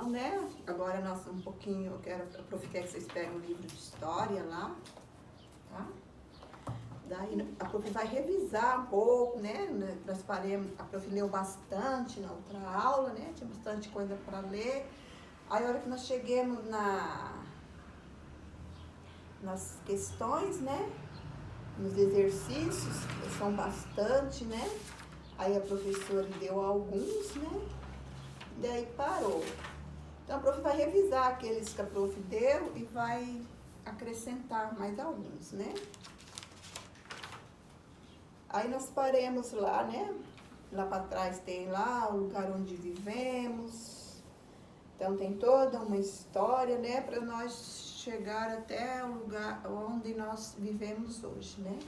Então, né, agora nós um pouquinho, a prof quer que vocês peguem o livro de história lá, tá? Daí a prof vai revisar um pouco, né, nós faremos, a prof leu bastante na outra aula, né, tinha bastante coisa para ler. Aí a hora que nós cheguemos nas questões, né, nos exercícios, que são bastante, né, aí a professora deu alguns, né, daí parou. Então a prof vai revisar aqueles que a prof deu e vai acrescentar mais alguns, né. Aí nós paremos lá, né, lá para trás tem lá o lugar onde vivemos, então tem toda uma história, né, para nós chegar até o lugar onde nós vivemos hoje, né.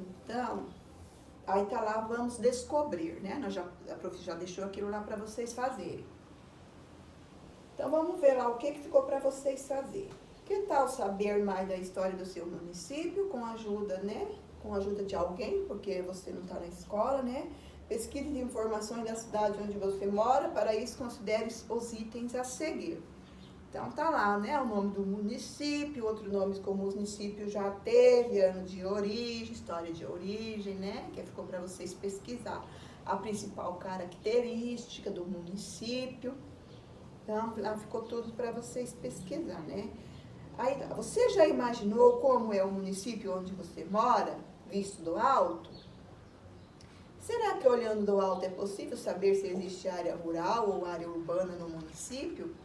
Então, aí tá lá, vamos descobrir, né, a prof já deixou aquilo lá para vocês fazerem. Então vamos ver lá o que ficou para vocês fazerem. Que tal saber mais da história do seu município com a ajuda, né, com a ajuda de alguém, porque você não está na escola, né. Pesquise de informações da cidade onde você mora, para isso considere os itens a seguir. Então tá lá, né, o nome do município, outros nomes como o município já teve, ano de origem, história de origem, né, que ficou para vocês pesquisar. A principal característica do município. Então lá ficou tudo para vocês pesquisar, né. Aí, você já imaginou como é o município onde você mora, visto do alto? Será que olhando do alto é possível saber se existe área rural ou área urbana no município?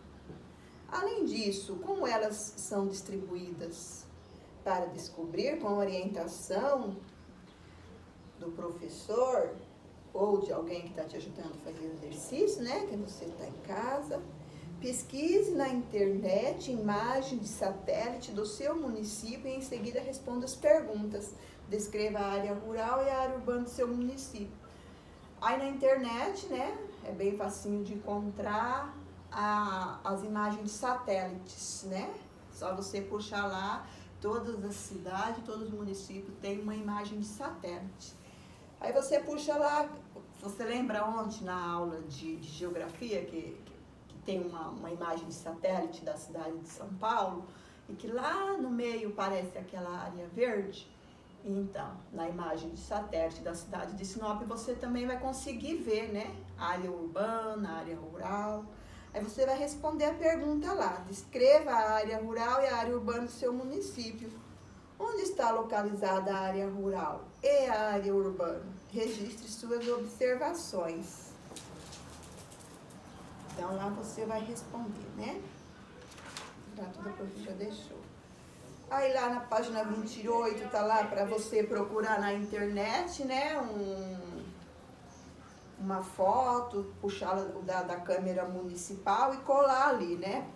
Além disso, como elas são distribuídas? Para descobrir, com a orientação do professor ou de alguém que está te ajudando a fazer o exercício, né, que você está em casa, pesquise na internet imagem de satélite do seu município e em seguida responda as perguntas. Descreva a área rural e a área urbana do seu município. Aí na internet, né, é bem facinho de encontrar as imagens de satélites, né? Só você puxar lá, todas as cidades, todos os municípios têm uma imagem de satélite. Aí você puxa lá, você lembra ontem na aula de geografia que tem uma imagem de satélite da cidade de São Paulo e que lá no meio parece aquela área verde? Então, na imagem de satélite da cidade de Sinop, você também vai conseguir ver, né, área urbana, área rural. Aí você vai responder a pergunta lá, descreva a área rural e a área urbana do seu município. Onde está localizada a área rural e a área urbana? Registre suas observações. Então lá você vai responder, né? Já tudo a prof já deixou. Aí lá na página 28 tá lá para você procurar na internet, né, uma foto, puxar da câmera municipal e colar ali, né?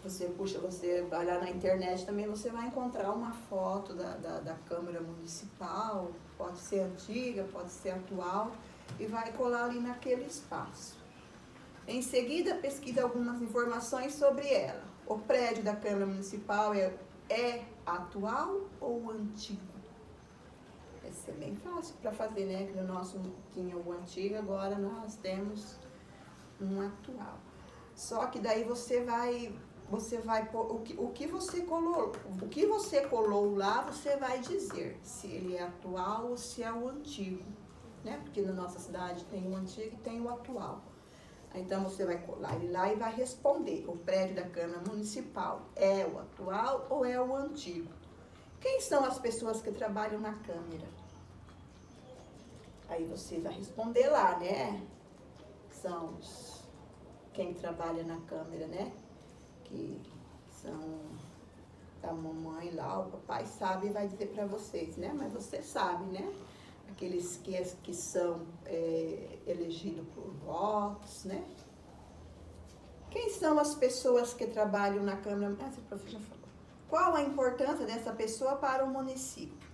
Você vai lá na internet também, você vai encontrar uma foto da Câmara Municipal, pode ser antiga, pode ser atual, e vai colar ali naquele espaço. Em seguida, pesquisa algumas informações sobre ela. O prédio da Câmara Municipal é atual ou antigo? Vai ser bem fácil para fazer, né? Que no nosso tinha o antigo, agora nós temos um atual. Só que daí você vai pôr o que você colou lá, você vai dizer se ele é atual ou se é o antigo, né? Porque na nossa cidade tem o antigo e tem o atual. Então você vai colar ele lá e vai responder: o prédio da Câmara Municipal é o atual ou é o antigo? Quem são as pessoas que trabalham na Câmara? Aí você vai responder lá, né? São quem trabalha na Câmara, né? Que são a mamãe lá, o papai sabe e vai dizer para vocês, né? Mas você sabe, né? Aqueles que são elegidos por votos, né? Quem são as pessoas que trabalham na Câmara? Essa professora já falou. Qual a importância dessa pessoa para o município?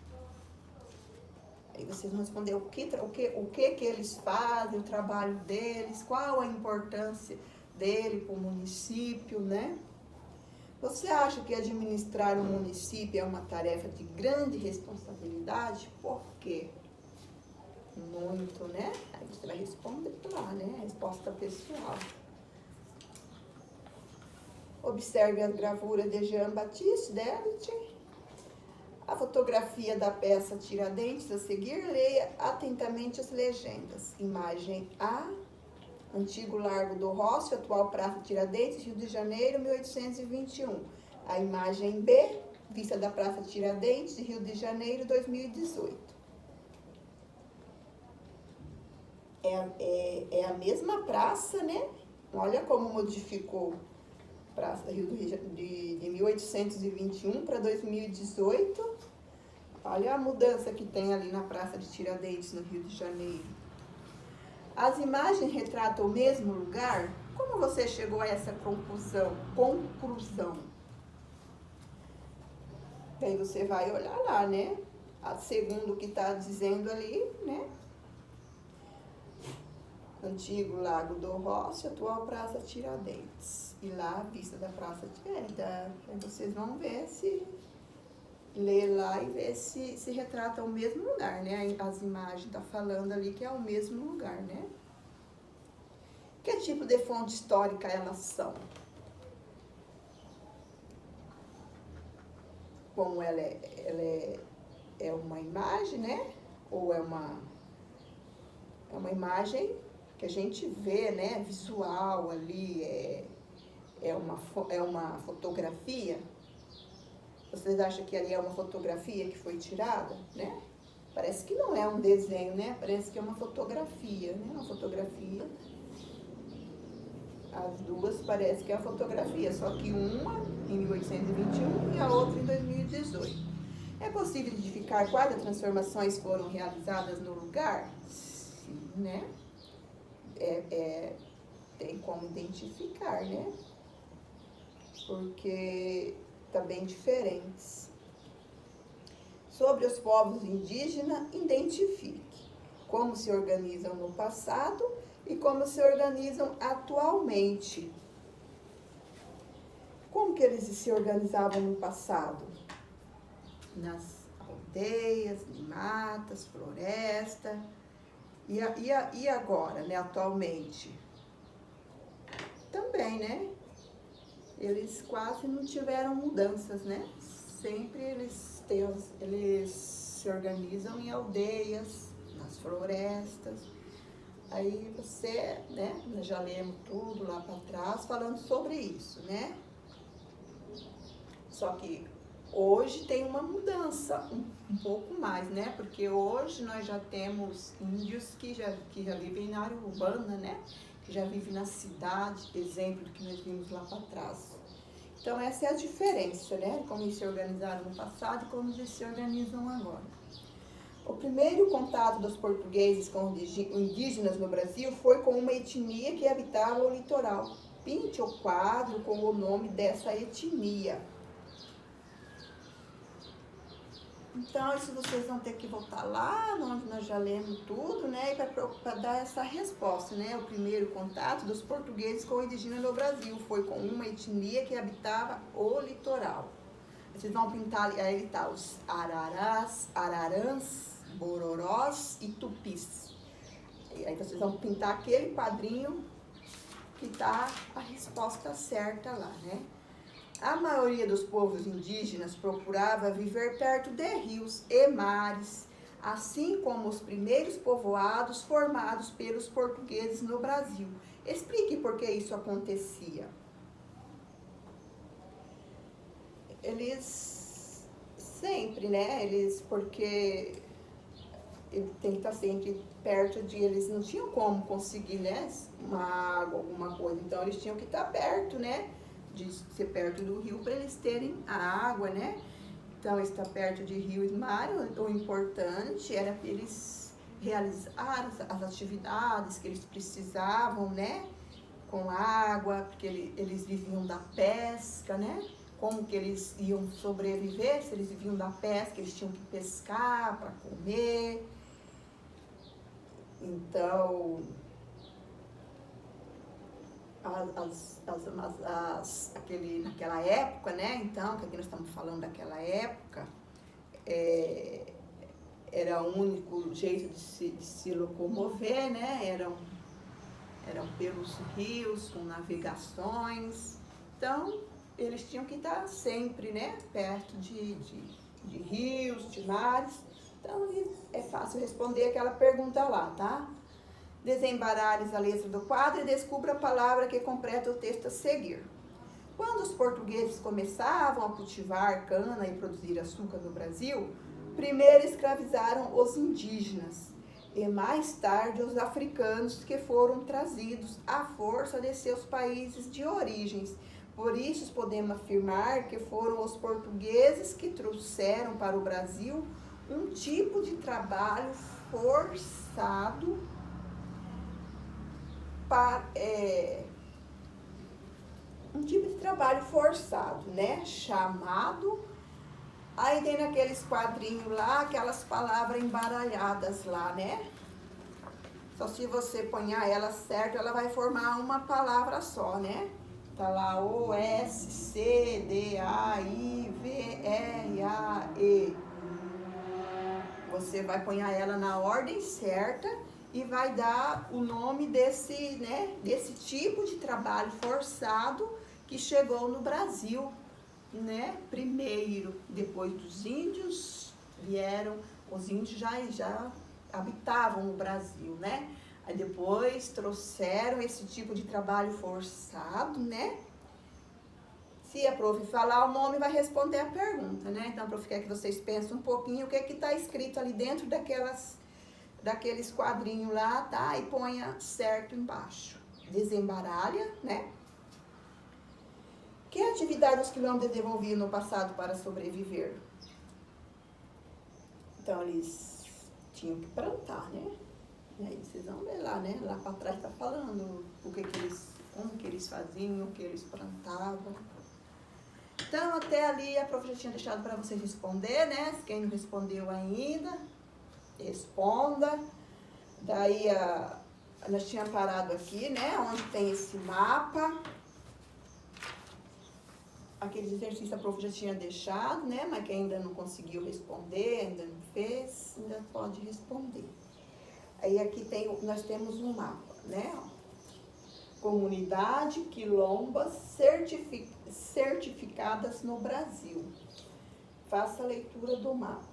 Aí vocês vão responder o que eles fazem, o trabalho deles, qual a importância dele para o município, né? Você acha que administrar um município é uma tarefa de grande responsabilidade? Por quê? Muito, né? Aí você vai responder lá, né? A resposta pessoal. Observe a gravura de Jean-Baptiste David. A fotografia da peça Tiradentes a seguir, leia atentamente as legendas. Imagem A, antigo Largo do Rócio, atual Praça Tiradentes, Rio de Janeiro, 1821. A imagem B, vista da Praça Tiradentes, Rio de Janeiro, 2018. É a mesma praça, né? Olha como modificou. Praça Rio de 1821 para 2018. Olha a mudança que tem ali na Praça de Tiradentes, no Rio de Janeiro. As imagens retratam o mesmo lugar? Como você chegou a essa conclusão? Daí você vai olhar lá, né? Segundo o que está dizendo ali, né? Antigo Lago do Rócio, atual Praça Tiradentes. E lá a vista da Praça Tiradentes. Aí vocês vão ver se... ler lá e ver se retrata o mesmo lugar, né? As imagens tá falando ali que é o mesmo lugar, né? Que tipo de fonte histórica elas são? Como ela é uma imagem, né? Ou é uma imagem que a gente vê, né? Visual ali, é uma fotografia. Vocês acham que ali é uma fotografia que foi tirada, né? Parece que não é um desenho, né? Parece que é uma fotografia, né? Uma fotografia. As duas parece que é a fotografia, só que uma em 1821 e a outra em 2018. É possível identificar quais das transformações foram realizadas no lugar? Sim, né? Tem como identificar, né? Porque tá bem diferentes. Sobre os povos indígenas, identifique como se organizam no passado e como se organizam atualmente. Como que eles se organizavam no passado? Nas aldeias, em matas, floresta. E agora, né, atualmente? Também, né? Eles quase não tiveram mudanças, né? Sempre eles se organizam em aldeias, nas florestas. Aí você, né, nós já lemos tudo lá para trás falando sobre isso, né? Só que hoje tem uma mudança um pouco mais, né? Porque hoje nós já temos índios que já vivem na área urbana, né? Que já vivem na cidade, exemplo do que nós vimos lá para trás. Então essa é a diferença, né? Como eles se organizaram no passado e como eles se organizam agora. O primeiro contato dos portugueses com indígenas no Brasil foi com uma etnia que habitava o litoral. Pinte o quadro com o nome dessa etnia. Então, isso vocês vão ter que voltar lá, onde nós já lemos tudo, né? Para dar essa resposta, né? O primeiro contato dos portugueses com indígenas no Brasil foi com uma etnia que habitava o litoral. Vocês vão pintar ali, aí tá os ararãs, bororós e tupis. E aí vocês vão pintar aquele quadrinho que tá a resposta certa lá, né? A maioria dos povos indígenas procurava viver perto de rios e mares, assim como os primeiros povoados formados pelos portugueses no Brasil. Explique por que isso acontecia. Eles sempre, né? Porque ele tem que estar sempre perto de... Eles não tinham como conseguir, né? Uma água, alguma coisa. Então, eles tinham que estar perto, né? De ser perto do rio para eles terem a água, né? Então, estar perto de rio e mar, o importante era eles realizar as atividades que eles precisavam, né? Com água, porque eles viviam da pesca, né? Como que eles iam sobreviver se eles viviam da pesca, eles tinham que pescar para comer. Então, naquela época, né? Então, que aqui nós estamos falando daquela época, era o único jeito de se locomover, né? Eram pelos rios, com navegações. Então, eles tinham que estar sempre, né? Perto de rios, de mares. Então, é fácil responder aquela pergunta lá, tá? Desembaralhe a letra do quadro e descubra a palavra que completa o texto a seguir. Quando os portugueses começavam a cultivar cana e produzir açúcar no Brasil, primeiro escravizaram os indígenas e mais tarde os africanos que foram trazidos à força de seus países de origens. Por isso podemos afirmar que foram os portugueses que trouxeram para o Brasil um tipo de trabalho forçado né? Chamado. Aí tem naqueles quadrinhos lá, aquelas palavras embaralhadas lá, né? Só se você ponhar ela certo, ela vai formar uma palavra só, né? Tá lá OSCDAIVRAE. Você vai ponhar ela na ordem certa e vai dar o nome desse, né, desse tipo de trabalho forçado que chegou no Brasil, né? Primeiro, depois dos índios vieram, os índios já habitavam no Brasil, né? Aí depois trouxeram esse tipo de trabalho forçado, né? Se a prof falar o nome, vai responder a pergunta, né? Então, a prof quer que vocês pensem um pouquinho o que está escrito ali dentro daqueles quadrinhos lá, tá? E ponha certo embaixo. Desembaralha, né? Que atividade os quilombos desenvolviam no passado para sobreviver? Então, eles tinham que plantar, né? E aí vocês vão ver lá, né? Lá para trás está falando como que eles faziam, o que eles plantavam. Então, até ali a prof já tinha deixado para vocês responder, né? Quem não respondeu ainda, responda. Daí, nós tínhamos parado aqui, né? Onde tem esse mapa. Aqueles exercícios a prof já tinha deixado, né? Mas quem ainda não conseguiu responder, ainda não fez, ainda pode responder. Aí aqui nós temos um mapa, né? Comunidade quilombas certificadas no Brasil. Faça a leitura do mapa.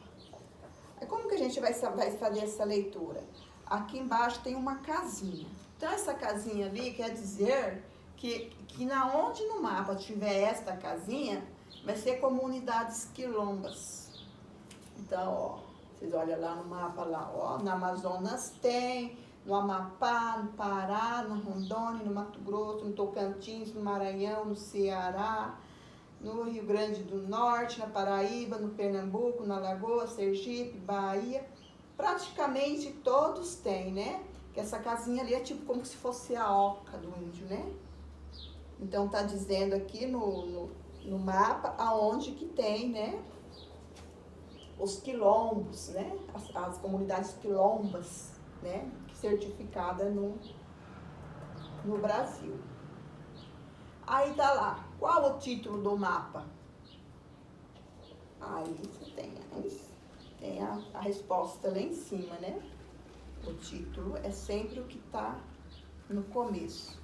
Aí como que a gente vai fazer essa leitura? Aqui embaixo tem uma casinha. Então essa casinha ali quer dizer que na onde no mapa tiver esta casinha, vai ser comunidades quilombas. Então, ó, vocês olham lá no mapa, lá, ó, no Amazonas tem, no Amapá, no Pará, no Rondônia, no Mato Grosso, no Tocantins, no Maranhão, no Ceará, no Rio Grande do Norte, na Paraíba, no Pernambuco, na Alagoas, Sergipe, Bahia. Praticamente todos têm, né? Que essa casinha ali é tipo como se fosse a oca do índio, né? Então, tá dizendo aqui no mapa aonde que tem, né? Os quilombos, né? As comunidades quilombas, né? Certificada no Brasil. Aí tá lá. Qual o título do mapa? Aí você tem a resposta lá em cima, né? O título é sempre o que tá no começo.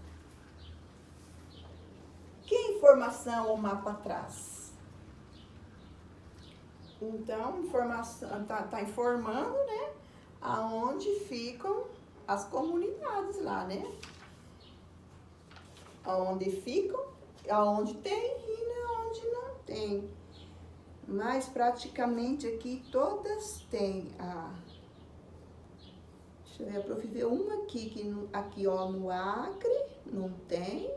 Que informação o mapa traz? Então, informação tá informando, né? Aonde ficam as comunidades lá, né? Aonde ficam, aonde tem e aonde não tem. Mas praticamente aqui todas têm. Deixa eu ver, a prof ver uma aqui ó, no Acre, não tem.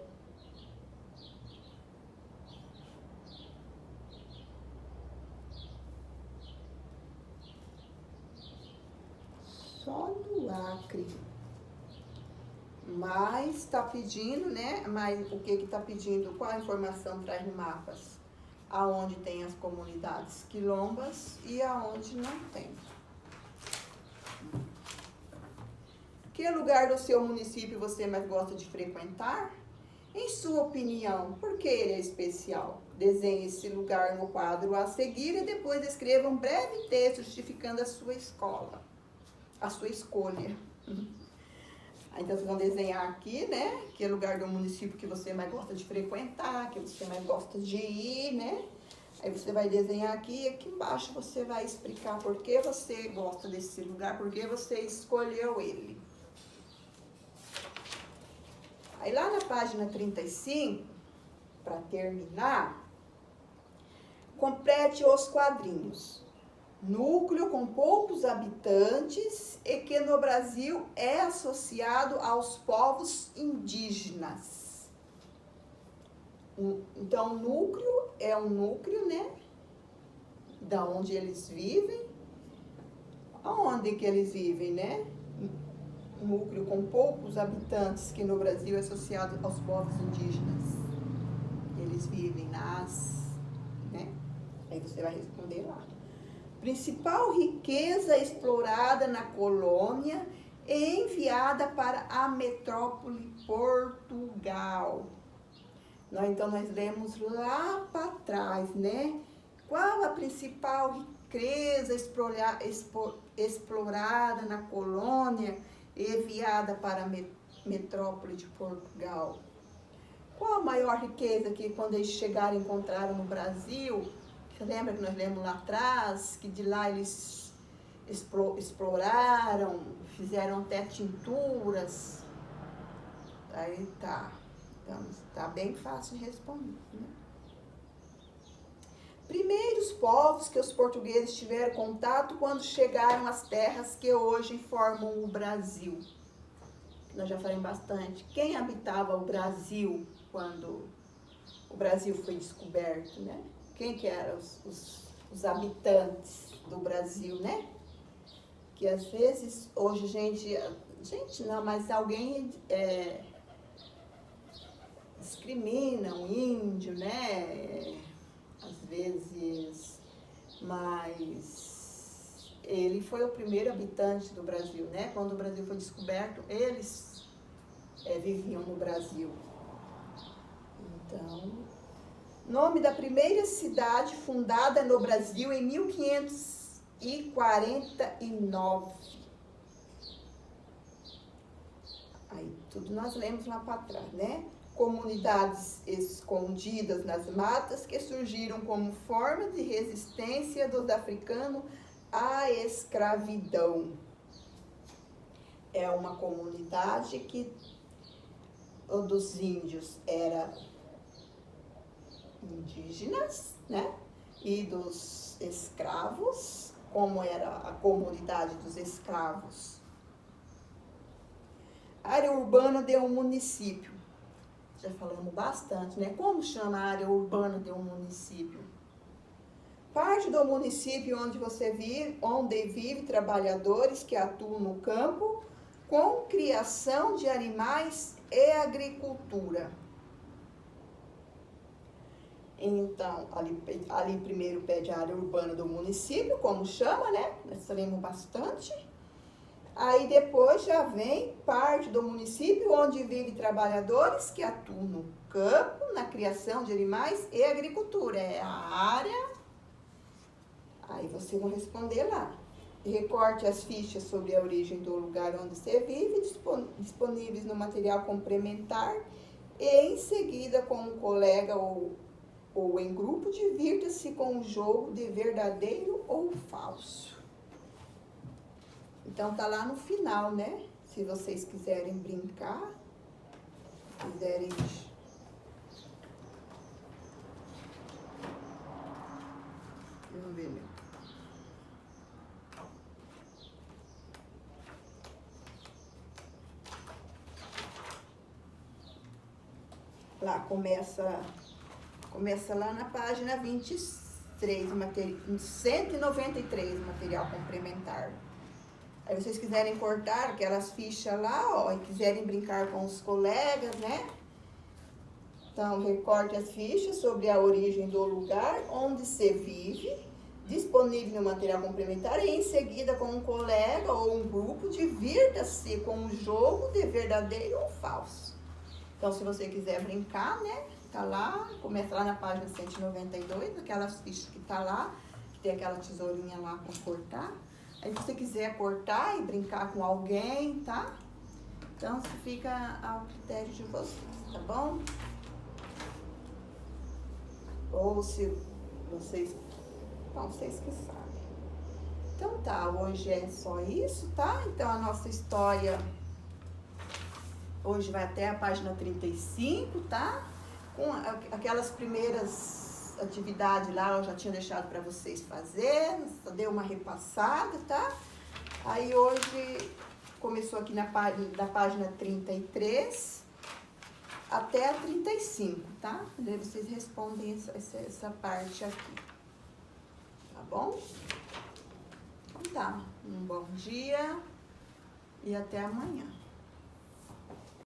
Só no Acre. Mas está pedindo, né? Mas o que está pedindo? Qual a informação traz no mapas? Aonde tem as comunidades quilombas e aonde não tem. Que lugar do seu município você mais gosta de frequentar? Em sua opinião, por que ele é especial? Desenhe esse lugar no quadro a seguir e depois escreva um breve texto justificando a sua escolha. Então, vocês vão desenhar aqui, né? Que é o lugar do município que você mais gosta de frequentar, que você mais gosta de ir, né? Aí você vai desenhar aqui e aqui embaixo você vai explicar por que você gosta desse lugar, por que você escolheu ele. Aí lá na página 35, para terminar, complete os quadrinhos. Núcleo com poucos habitantes e que no Brasil é associado aos povos indígenas. Então, núcleo é um núcleo, né? Da onde eles vivem. Aonde que eles vivem, né? Núcleo com poucos habitantes que no Brasil é associado aos povos indígenas. Eles vivem né? Aí você vai responder lá. Principal riqueza explorada na colônia e enviada para a metrópole Portugal. Então, nós lemos lá para trás, né? Qual a principal riqueza explorada na colônia e enviada para a metrópole de Portugal? Qual a maior riqueza que quando eles chegaram encontraram no Brasil? Você lembra que nós lemos lá atrás, que de lá eles exploraram, fizeram até tinturas? Aí tá. Então, tá bem fácil de responder, né? Primeiros povos que os portugueses tiveram contato quando chegaram às terras que hoje formam o Brasil. Nós já falamos bastante. Quem habitava o Brasil quando o Brasil foi descoberto, né? Quem que eram os habitantes do Brasil, né? Que às vezes, hoje gente não, mas alguém discrimina um índio, né? Às vezes, mas ele foi o primeiro habitante do Brasil, né? Quando o Brasil foi descoberto, eles viviam no Brasil. Então, nome da primeira cidade fundada no Brasil em 1549. Aí, tudo nós lemos lá para trás, né? Comunidades escondidas nas matas que surgiram como forma de resistência dos africanos à escravidão. É uma comunidade que o dos índios era indígenas, né? E dos escravos, como era a comunidade dos escravos. Área urbana de um município. Já falamos bastante, né? Como chama a área urbana de um município? Parte do município onde vive trabalhadores que atuam no campo com criação de animais e agricultura. Então, ali primeiro pede a área urbana do município, como chama, né? Nós falamos bastante. Aí depois já vem parte do município onde vive trabalhadores que atuam no campo, na criação de animais e agricultura. É a área. Aí vocês vão responder lá. Recorte as fichas sobre a origem do lugar onde você vive, disponíveis no material complementar. E em seguida, com um colega ou em grupo, divirta-se com um jogo de verdadeiro ou falso. Então, tá lá no final, né? Se vocês quiserem brincar, quiserem... Vamos ver, meu. Lá, começa lá na página 23, 193, material complementar. Aí vocês quiserem cortar aquelas fichas lá, ó, e quiserem brincar com os colegas, né? Então, recorte as fichas sobre a origem do lugar onde se vive, disponível no material complementar, e em seguida, com um colega ou um grupo, divirta-se com um jogo de verdadeiro ou falso. Então, se você quiser brincar, né? Tá lá, começa lá na página 192, aquelas fichas que tá lá, que tem aquela tesourinha lá para cortar. Aí, se você quiser cortar e brincar com alguém, tá? Então, isso fica ao critério de vocês, tá bom? Ou se vocês... Bom, vocês que sabem. Então tá, hoje é só isso, tá? Então a nossa história hoje vai até a página 35, tá? Com aquelas primeiras atividades lá, eu já tinha deixado para vocês fazerem, só dei uma repassada, tá? Aí hoje começou aqui da página 33 até a 35, tá? Daí vocês respondem essa parte aqui, tá bom? Então tá, um bom dia e até amanhã.